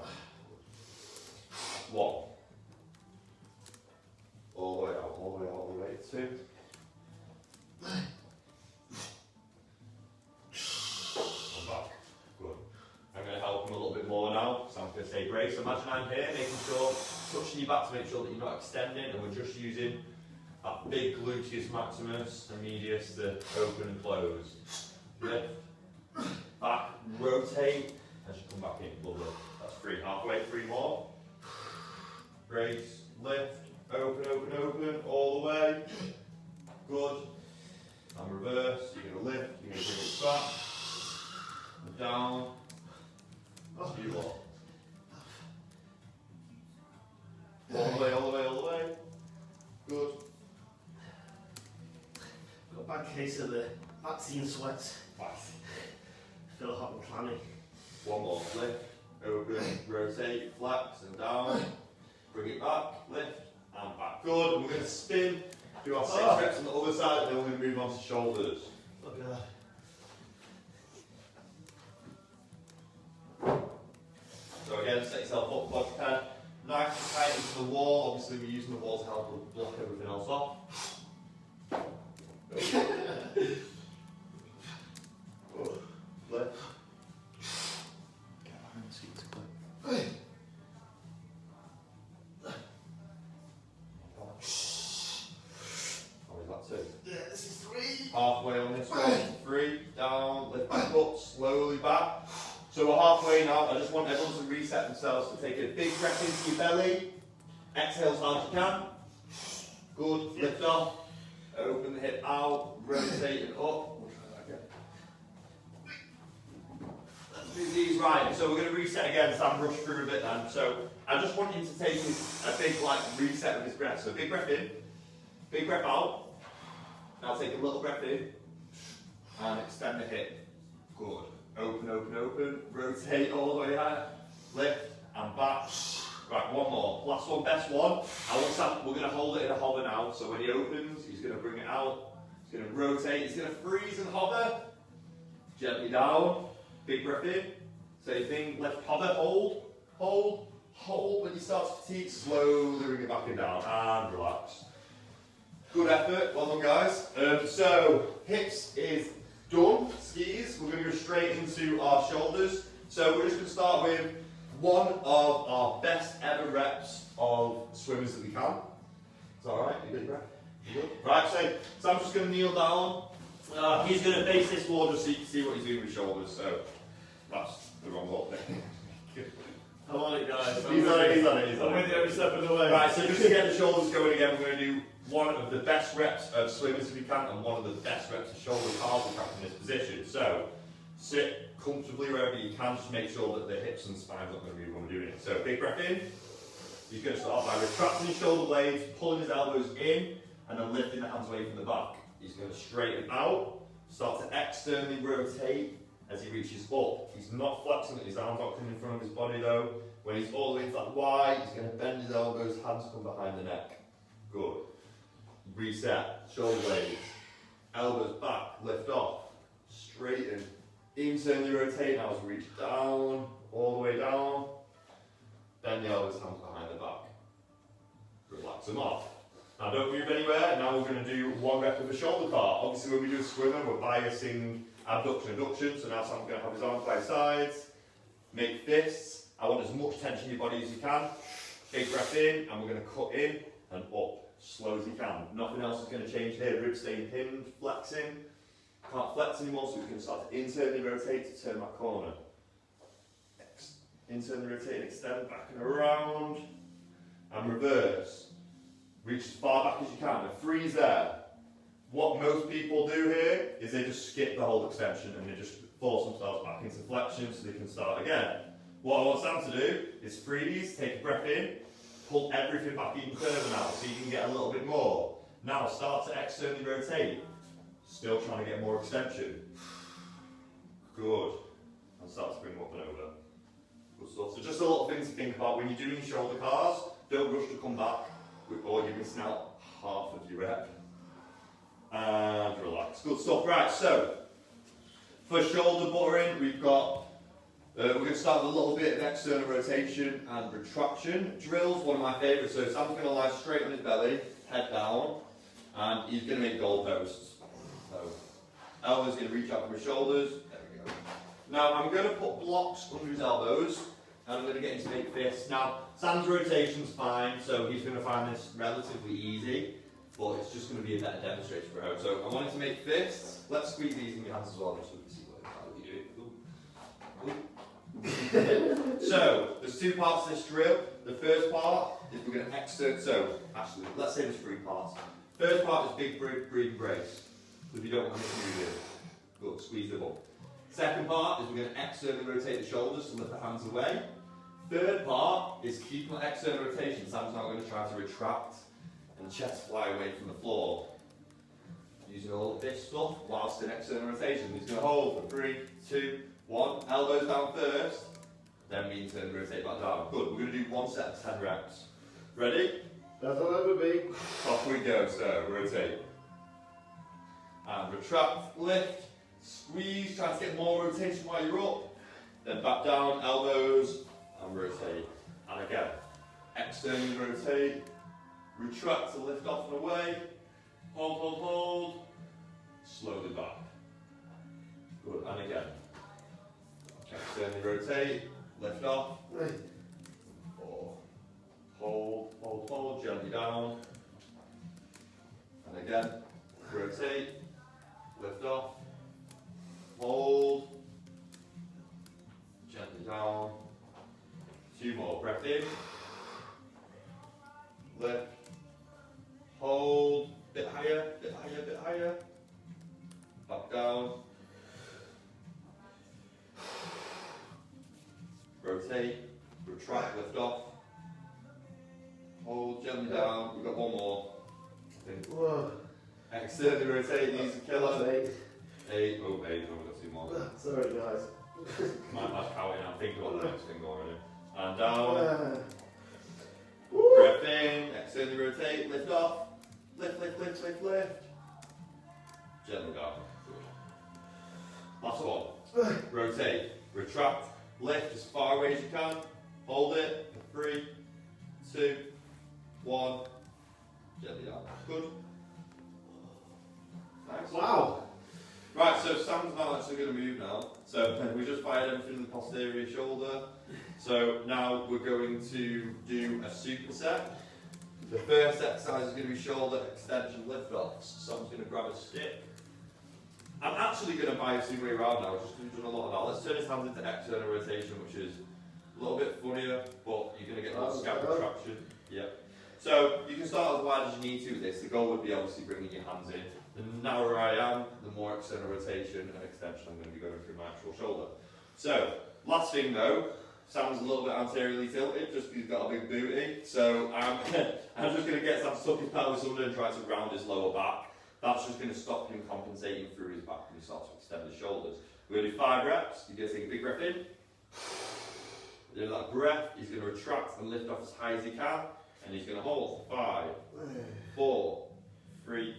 1. All the way out, all the way out, all the way. 2. And back. Good. I'm going to help him a little bit more now. So I'm going to say brace. Imagine I'm here, making sure, touching your back to make sure that you're not extending, and we're just using that big gluteus maximus and medius to open and close. Lift, back, rotate, as you come back in. Lovely. That's 3. Halfway, 3 more. Brace, lift, open, open, open, all the way. Good. And reverse. You're going to lift, you're going to bring it back. And down. You what? All the way, all the way, all the way. Good. Got a bad case of the vaccine sweats. Fast. Feel hot and clammy. 1 more. Lift, open, rotate, flex, and down. Bring it back, lift, and back. Good. And we're going to spin, do our 6 reps on the other side, and then we're going to move on to shoulders. Look at that. So again, set yourself up, quad pen, nice and tight into the wall. Obviously, we're using the wall to help block everything else off. Lift. Or is that 2? Yeah, this is 3. Halfway on this one. 3, down, lift back up, slowly back. So we're halfway now. I just want everyone to reset themselves to take a big breath into your belly. Exhale as hard as you can. Good. Lift off. Open the hip out. Rotate it up. We'll try that again. Let's do these right. So we're going to reset again. Sam rushed through a bit then. So I just want you to take a big reset with his breath. So big breath in. Big breath out. Now take a little breath in. And extend the hip. Good. Open, open, open. Rotate all the way out. Lift and back. Right, 1 more. Last one, best one. I want Sam, we're going to hold it in a hover now. So when he opens, he's going to bring it out. He's going to rotate. He's going to freeze and hover. Gently down. Big breath in. Same thing. Left hover. Hold. Hold. Hold. When you start to fatigue, slowly bring it back and down. And relax. Good effort. Well done, guys. So hips is done. Skis. We're going to go straight into our shoulders. So we're just going to start with one of our best ever reps of swimmers that we can. Is that alright? You good, Brett? You good? Right, so I'm just going to kneel down. He's going to face this wall just so you can see what he's doing with his shoulders. So that's the wrong wall there. I'm on it, guys. He's on it, he's on it, he's I'm on with it. you every step of the way. Right, so just to get the shoulders going again, we're going to do one of the best reps of swimmers we can and one of the best reps of shoulder cards we can in this position. So sit comfortably wherever you can, just make sure that the hips and spines aren't going to move when we're doing it. So big breath in. He's going to start by retracting his shoulder blades, pulling his elbows in, and then lifting the hands away from the back. He's going to straighten out, start to externally rotate, as he reaches up. He's not flexing, his arms not coming in front of his body though. When he's all the way into that Y, he's going to bend his elbows, hands come behind the neck. Good. Reset, shoulder blades, elbows back, lift off, straighten, internally rotate now as we reach down, all the way down. Bend the elbows, hands behind the back. Relax them off. Now don't move anywhere, now we're going to do one rep of a shoulder part. Obviously when we do a swimmer, we're biasing abduction, adduction, so now Sam's going to have his arms by his sides, make fists. I want as much tension in your body as you can. Big breath in, and we're going to cut in and up, slow as you can. Nothing else is going to change here, ribs staying pinned, flexing. Can't flex anymore, so we can start to internally rotate to turn that corner. Internally rotate and extend back and around, and reverse. Reach as far back as you can, and freeze there. What most people do here is they just skip the whole extension and they just force themselves back into flexion so they can start again. What I want Sam to do is freeze, take a breath in, pull everything back even further now so you can get a little bit more. Now start to externally rotate, still trying to get more extension. Good. And start to bring them up and over. Good stuff. So just a little thing to think about when you're doing your shoulder cars, don't rush to come back or you're missing out half of your rep. And relax. Good stuff. Right, so for shoulder buttering, we've got, we're going to start with a little bit of external rotation and retraction drills, one of my favourites. So Sam's going to lie straight on his belly, head down, and he's going to make goalposts. So elbows going to reach out from his shoulders. There we go. Now I'm going to put blocks under his elbows, and I'm going to get him to make fists. Now Sam's rotation's fine, so he's going to find this relatively easy. But it's just going to be a better demonstration for him. So I want him to make fists. Let's squeeze these in your hands as well, just so we can see what you're doing. So there's two parts to this drill. The first part is we're going to external. So actually, let's say there's three parts. First part is big breathing brace. So if you don't want to move it, good, squeeze them up. Second part is we're going to externally rotate the shoulders to lift the hands away. Third part is keeping the external rotation. Sam's now going to try to retract and chest fly away from the floor. Using all of this stuff whilst in external rotation. He's going to hold for 3, 2, 1. Elbows down first, then we internally rotate back down. Good, we're going to do one set of 10 reps. Ready? That's all it would be. Off we go, so rotate. And retract, lift, squeeze, try to get more rotation while you're up. Then back down, elbows, and rotate. And again, externally rotate. Retract to lift off and away. Hold, hold, hold. Slowly back. Good, and again. Externally rotate. Lift off. 4. Hold, hold, hold. Gently down. And again. Rotate. Lift off. Hold. Gently down. 2 more. Breath in. Lift. Hold, bit higher, bit higher, bit higher. Back down. Rotate, retract, lift off. Hold, gently down. We've got one more. Whoa. Externally rotate, these are killer. 8. 8, oh, 8, oh, we've got 2 more. Sorry guys. Might counting, I'm thinking about the next thing already. And down. Breath in, externally rotate, lift off. Lift, lift, lift, lift, lift. Gently down. Good. Last one. Rotate, retract, lift as far away as you can. Hold it. 3, 2, 1. Gently down. Good. Nice. Wow. Right, so Sam's now actually going to move now. So we just fired everything in the posterior shoulder. So now we're going to do a superset. The first exercise is going to be shoulder extension lift-offs. So I'm going to grab a stick. I'm actually going to bias the way around now, just because we've done a lot of that. Let's turn his hands into external rotation, which is a little bit funnier, but you're going to get more scap retraction. Yep. So you can start as wide as you need to with this. The goal would be obviously bringing your hands in. The narrower I am, the more external rotation and extension I'm going to be going through my actual shoulder. So, last thing though, Sam's a little bit anteriorly tilted just because he's got a big booty. So I'm just going to get Sam to tuck his pelvis under and try to round his lower back. That's just going to stop him compensating through his back when he starts to extend his shoulders. We're going to do 5 reps. You're going to take a big breath in. Then that breath, he's going to retract and lift off as high as he can. And he's going to hold 5, 4, 3,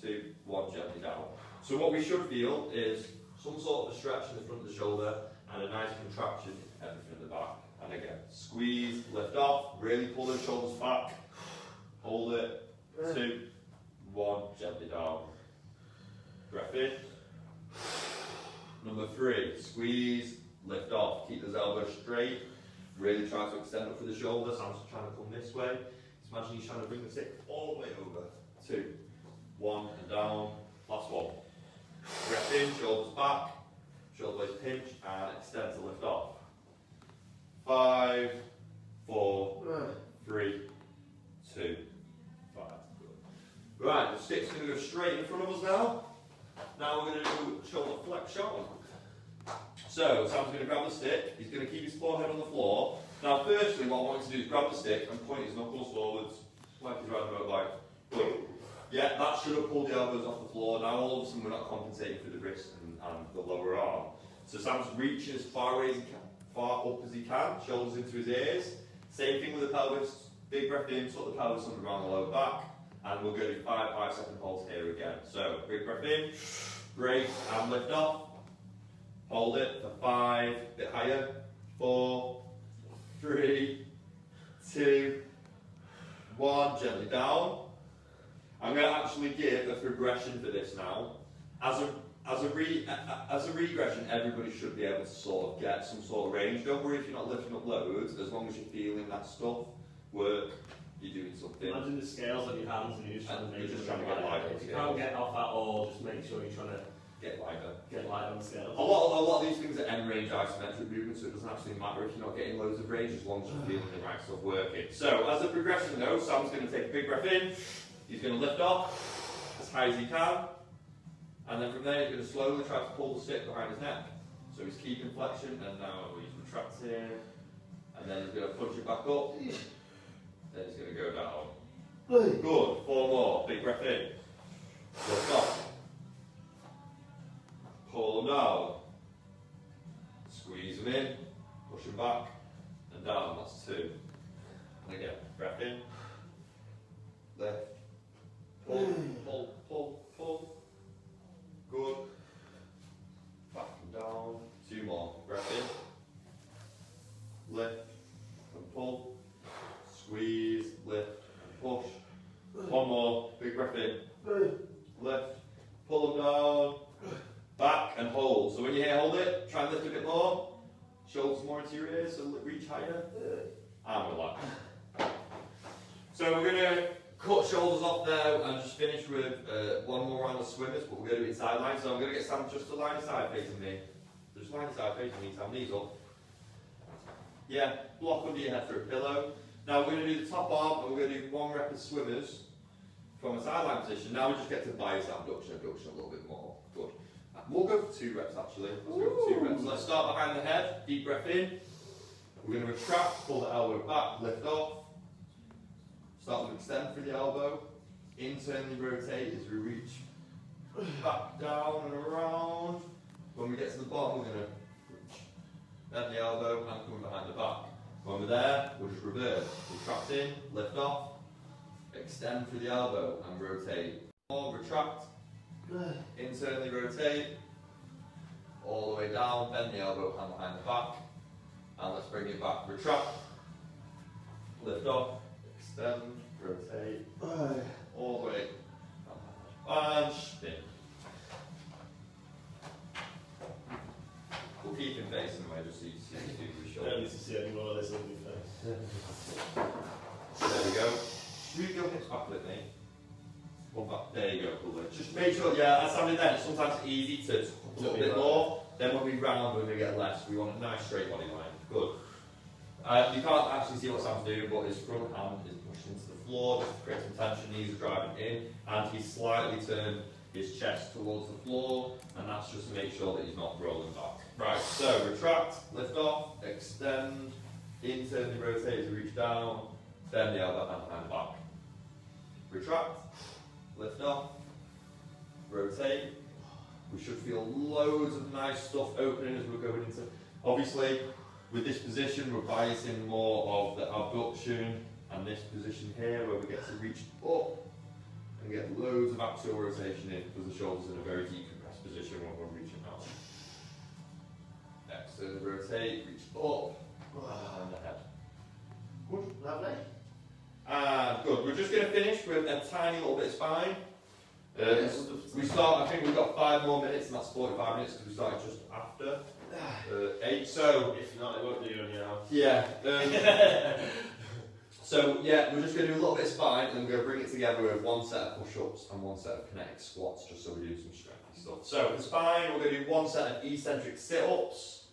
2, 1, gently down. So what we should feel is some sort of a stretch in the front of the shoulder and a nice contraction in everything in the back. And again, squeeze, lift off, really pull those shoulders back. Hold it. 2, 1, gently down. Breath in. Number 3, squeeze, lift off. Keep those elbows straight. Really try to extend up for the shoulders. I'm just trying to come this way. Just imagine you're trying to bring the stick all the way over. 2, 1, and down. Last one. Breath in, shoulders back. Shoulder blades pinch and extend to lift off. 5, 4, 3, 2, 5. Right, the stick's going to go straight in front of us now. Now we're going to do shoulder flexion. So Sam's going to grab the stick. He's going to keep his forehead on the floor. Now, firstly, what I want him to do is grab the stick and point his knuckles forwards, like he's riding a motorbike. Boom. Yeah, that should have pulled the elbows off the floor. Now all of a sudden we're not compensating for the wrist and the lower arm. So Sam's reaching as far away as he can, far up as he can, shoulders into his ears. Same thing with the pelvis. Big breath in, sort the pelvis under around the lower back. And we'll go to 5-second holds here again. So big breath in, break and lift off. Hold it for 5, a bit higher. 4, 3, 2, 1, gently down. I'm going to actually give a progression for this now. As a regression, everybody should be able to sort of get some sort of range. Don't worry if you're not lifting up loads, as long as you're feeling that stuff work, you're doing something. Imagine the scales on your hands and you're just trying to make You're just trying to get lighter. If you can't get off at all, just make sure you're trying to Get lighter. get light on the scales. A lot of these things are end range isometric movements, so it doesn't actually matter if you're not getting loads of range as long as you're feeling the right stuff working. So as a progression though, Sam's going to take a big breath in, he's going to lift off as high as he can, and then from there he's going to slowly try to pull the stick behind his neck. So he's keeping flexion, and now he's retracting, and then he's going to punch it back up, then he's going to go down. Good, 4 more, big breath in, lift off. Pull them down, squeeze them in, push them back, and down, that's 2. And again, breath in, lift, pull, pull, pull, pull, good, back and down, 2 more, breath in, lift, and pull, squeeze, lift, and push, 1 more, big breath in, lift, pull them down, back and hold. So when you hear hold it, try and lift a bit more. Shoulders more into your ears, so reach higher. And relax. So we're going to cut shoulders off there and just finish with 1 more round of swimmers, but we're going to do it sideline. So I'm going to get Sam just to line his side facing me. Just line his side facing me, Sam, knees up. Yeah, block under your head for a pillow. Now we're going to do the top arm and we're going to do 1 rep of swimmers from a sideline position. Now we just get to biceps abduction a little bit more. Good. We'll go for 2 reps actually. Let's go for 2 reps. Let's start behind the head. Deep breath in. We're going to retract, pull the elbow back, lift off. Start to extend through the elbow. Internally rotate as we reach back down and around. When we get to the bottom, we're going to bend the elbow and come behind the back. When we're there, we'll just reverse. Retract in, lift off, extend through the elbow and rotate. More, retract. Internally rotate, all the way down, bend the elbow, hand behind the back, and let's bring it back, retract, lift off, extend, rotate, all the way, and spin. We'll keep him facing away just so you see the I don't shoulder. need to see any more of this on your face. There we go. Move your hips back with me. One back. There you go, cool. Just make sure, yeah, as something then, sometimes it's easy to put a little bit more. Then when we round, we're going to get less. We want a nice straight body line. Good. You can't actually see what Sam's doing, but his front hand is pushed into the floor just to create some tension. Knees are driving in, and he's slightly turned his chest towards the floor, and that's just to make sure that he's not rolling back. Right, so retract, lift off, extend, internally rotate as we reach down, bend the elbow, hand behind the back. Retract. Lift off, rotate, We should feel loads of nice stuff opening as we're going into. Obviously, with this position, we're biasing more of the abduction, and this position here where we get to reach up and get loads of axial rotation in because the shoulder's in a very decompressed position when we're reaching out. External rotate, reach up, and the head. Good, lovely. And good. We're just going to finish with a tiny little bit of spine. Yes. We start. I think we've got 5 more minutes, and that's 45 minutes because we started just after 8. So If not, it won't do you any harm. yeah. So yeah, we're just going to do a little bit of spine, and we're going to bring it together with 1 set of push-ups and 1 set of kinetic squats, just so we do some strengthy stuff. So for spine, we're going to do 1 set of eccentric sit-ups.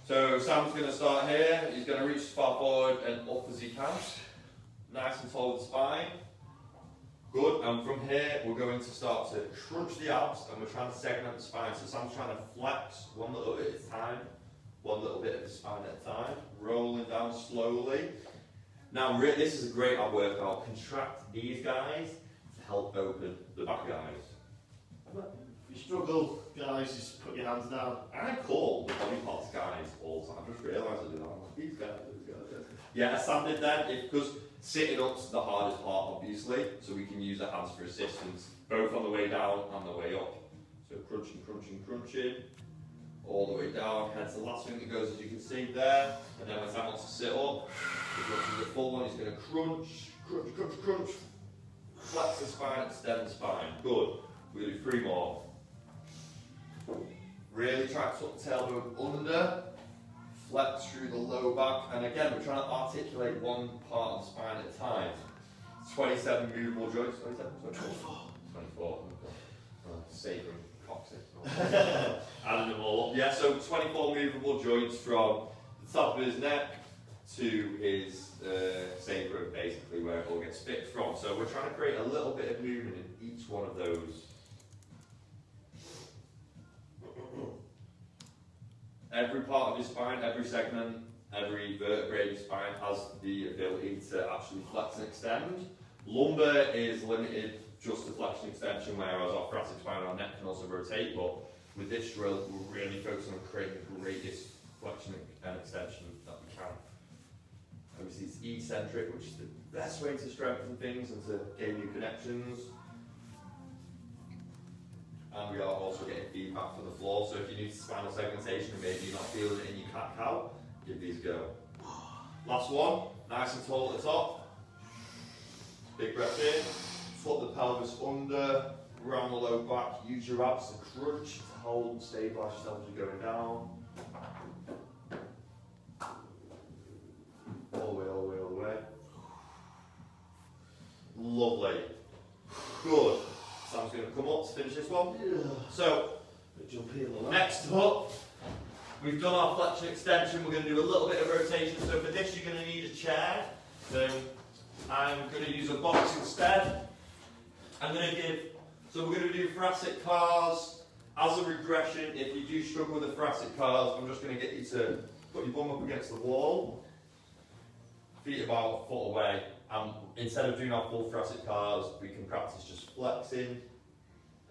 So Sam's going to start here. He's going to reach as far forward and up as he can. Nice and tall with the spine. Good, and from here we're going to start to crunch the abs, and we're trying to segment the spine. So Sam's trying to flex 1 little bit at a time, 1 little bit of the spine at a time, rolling down slowly. Now this is a great ab workout. Contract these guys to help open the back guys. If you struggle, guys, just put your hands down. I call the body parts guys all the time. I just realised I do that. I'm like, these guys. Yeah, as Sam did then, because sitting up's the hardest part, obviously, so we can use the hands for assistance, both on the way down and the way up. So crunching, crunching, crunching, all the way down. Hence the last thing that goes, as you can see there. And then when Sam wants to sit up, he crunches the full one. He's going to crunch, crunch, crunch, crunch. Flex the spine, extend the spine. Good. We're going to do 3 more. Really try to tuck the tailbone under. Flex through the low back, and again we're trying to articulate 1 part of the spine at a time. 27 movable joints, 24. Savouring coccyx. Adding them all up. Yeah, so 24 movable joints from the top of his neck to his sacrum, basically, where it all gets fixed from. So we're trying to create a little bit of movement in each one of those. Every part of your spine, every segment, every vertebrae of your spine has the ability to actually flex and extend. Lumbar is limited just to flexion and extension, whereas our thoracic spine and our neck can also rotate, but with this drill, we're really focusing on creating the greatest flexion and extension that we can. Obviously, it's eccentric, which is the best way to strengthen things and to gain new connections. And we are also getting feedback from the floor, so if you need spinal segmentation and maybe you're not feeling it in your cat-cow, give these a go. Last one, nice and tall at the top. Big breath in, foot the pelvis under, round the low back, use your abs to crunch, to hold and stabilise yourself as you're going down. All the way, all the way, all the way. Lovely. Good. Sam's going to come up to finish this one. So, next up, we've done our flexion extension. We're going to do a little bit of rotation. So for this, you're going to need a chair. I'm going to use a box instead. I'm going to so we're going to do thoracic cars as a regression. If you do struggle with the thoracic cars, I'm just going to get you to put your bum up against the wall, feet about a foot away. Instead of doing our full thoracic cars, we can practice just flexing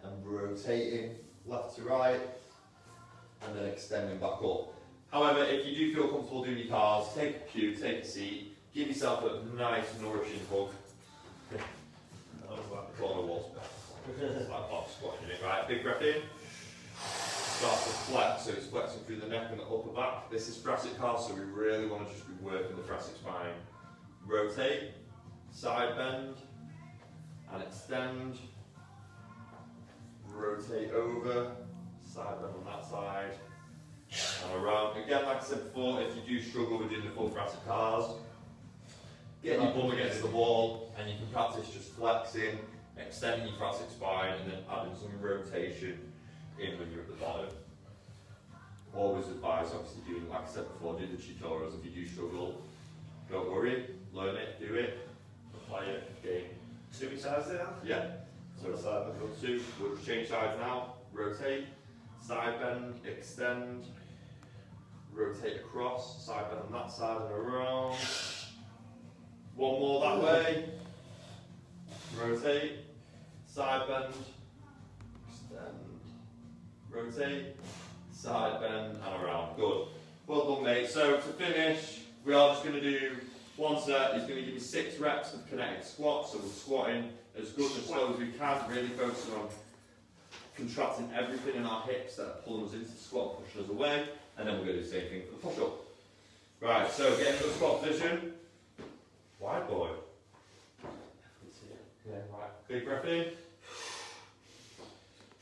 and rotating left to right, and then extending back up. However, if you do feel comfortable doing your cars, take a cue, take a seat, give yourself a nice nourishing hug. That was like the corner walls. It's like box squatting it, right? Big breath in. Start to flex, so it's flexing through the neck and the upper back. This is thoracic cars, so we really want to just be working the thoracic spine. Rotate, side bend, and extend. Rotate over, side bend on that side, and around. Again, like I said before, if you do struggle with doing the full thoracic cars, get your bum against the wall, and you can practice just flexing, extending your thoracic spine, and then adding some rotation in when you're at the bottom. Always advise, obviously, doing, like I said before, do the tutorials. If you do struggle, don't worry, learn it, do it, apply it, gain. 2 sides there? Yeah. So side bend. Go 2, we'll change sides now, rotate, side bend, extend, rotate across, side bend on that side and around. One more that way, rotate, side bend, extend, rotate, side bend and around. Good. Well done, mate. So to finish, we are just going to do one set. He's going to give you 6 reps of kinetic squats. So we're squatting as good and slow as we can, really focusing on contracting everything in our hips that are pulling us into the squat, pushing us away, and then we're going to do the same thing for the push-up. Right, so get into the squat position. Wide boy. Yeah, right. Big breath in.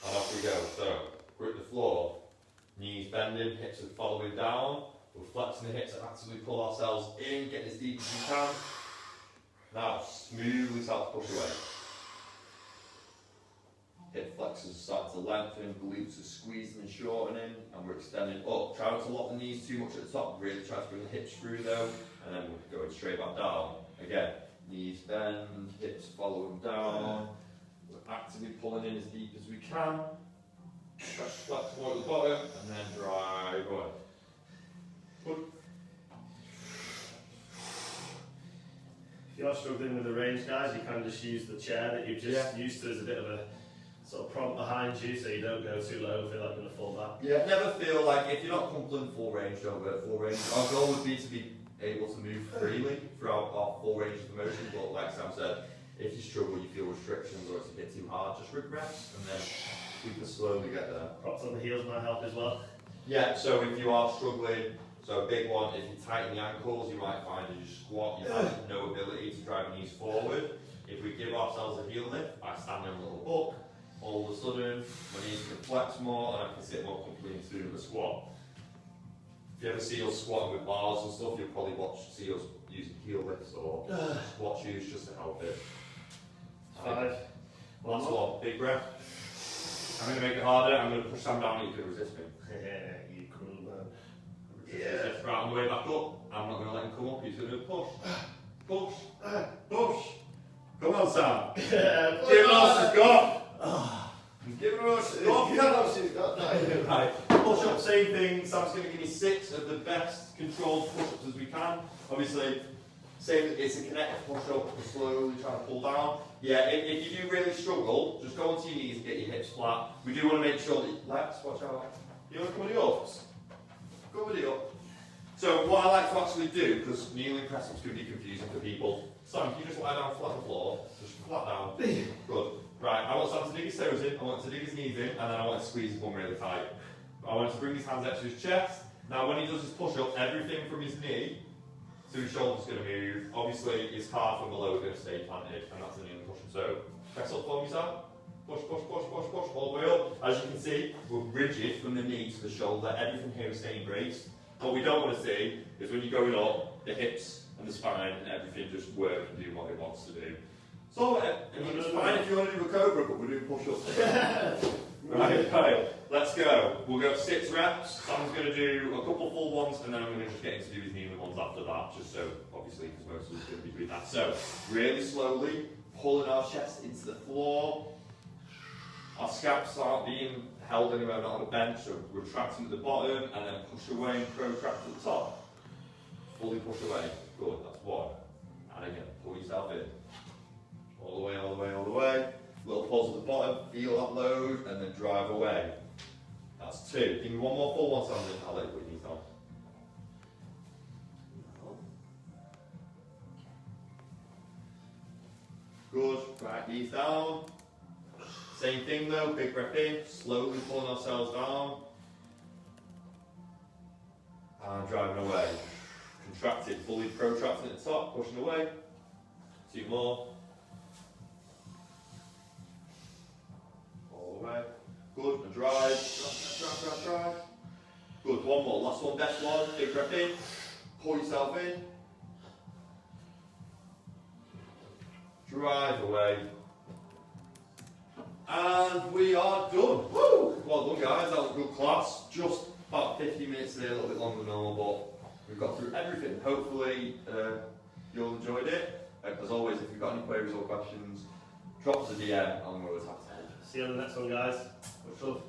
And off we go. So, grip the floor. Knees bending, hips are following down. We're flexing the hips and actively pull ourselves in, get as deep as we can. Now, smoothly start to push away. Hip flexors are starting to lengthen, glutes are squeezing and shortening, and we're extending up. Try not to lock the knees too much at the top, really try to bring the hips through though, and then we're going straight back down. Again, knees bend, hips following down. We're actively pulling in as deep as we can. Flex more at the bottom, and then drive away. Good. If you're struggling with the range, guys, you can just use the chair that you've just used to as a bit of a sort of prompt behind you, so you don't go too low, feel like you're going to fall back. Yeah, never feel like if you're not comfortable in full range, don't go at full range. Our goal would be to be able to move freely throughout our full range of motion, but like Sam said, if you struggle, you feel restrictions or it's a bit too hard, just regress and then we can slowly get there. Props on the heels might help as well. Yeah, so if you are struggling, so a big one, if you tighten the ankles, you might find as you squat, you have no ability to drive your knees forward. If we give ourselves a heel lift by standing a little book, all of a sudden, my knees can flex more and I can sit more comfortably into the squat. If you ever see us squatting with bars and stuff, you'll probably see us using heel lifts or squat shoes just to help it. 5. Last one, big breath. I'm going to make it harder, I'm going to push Sam down and you can resist me. Yeah, you cool man. Resist. Right, on the way back up, I'm not going to let him come up, he's going to push. Push. Push. Come on, Sam. Give it all she's got. Give it all she's got. Right, push up, same thing. Sam's going to give me 6 of the best controlled push-ups as we can. Obviously, same, it's a kinetic push-up, we're slowly trying to pull down. Yeah, if you do really struggle, just go onto your knees and get your hips flat. We do want to make sure that, let's watch out. You want to come with the ups? Go with the up. So what I like to actually do, because kneeling press-ups can be confusing for people. Sam, can you just lie down flat on the floor? Just flat down. Good. Right, I want Sam to dig his toes in, I want to dig his knees in, and then I want to squeeze his bum really tight. I want to bring his hands up to his chest. Now when he does his push-up, everything from his knee to his shoulder's going to move. Obviously his calf and below are going to stay planted, and that's the kneeling push. So press up for me, Sam. Push, push, push, push, push, all the way up. As you can see, we're rigid from the knee to the shoulder. Everything here is staying braced. What we don't want to see is when you're going up, the hips and the spine and everything just work and do what it wants to do. So, it's fine if you want to do a cobra, but we're doing push-ups. Right, let's go. We'll go 6 reps. Sam's going to do a couple full ones, and then I'm going to just get him to do his kneeling ones after that, just so, obviously, because most of us are going to be doing that. So, really slowly, pulling our chest into the floor. Our scaps aren't being held anywhere, not on the bench, so retracting at the bottom, and then push away and protract at the top. Fully push away. Good, that's 1. And again, pull yourself in. All the way, all the way, all the way. Little pulse at the bottom, feel that load, and then drive away. That's 2. Give me one more full one, Sam, I'll let you put your knees on. Good, right, knees down. Same thing though, big breath in, slowly pulling ourselves down. And driving away. Contracted, fully protracting at the top, pushing away. 2 more. All the way. Good, and drive. Drive. Good, 1 more, last one, best one. Big breath in, pull yourself in. Drive away. And we are done. Woo! Well done, guys. That was a good class. Just about 50 minutes today, a little bit longer than normal, but we've got through everything. Hopefully, you all enjoyed it. As always, if you've got any queries or questions, drop us a DM and we'll always have to help. See you on the next one, guys. Much love.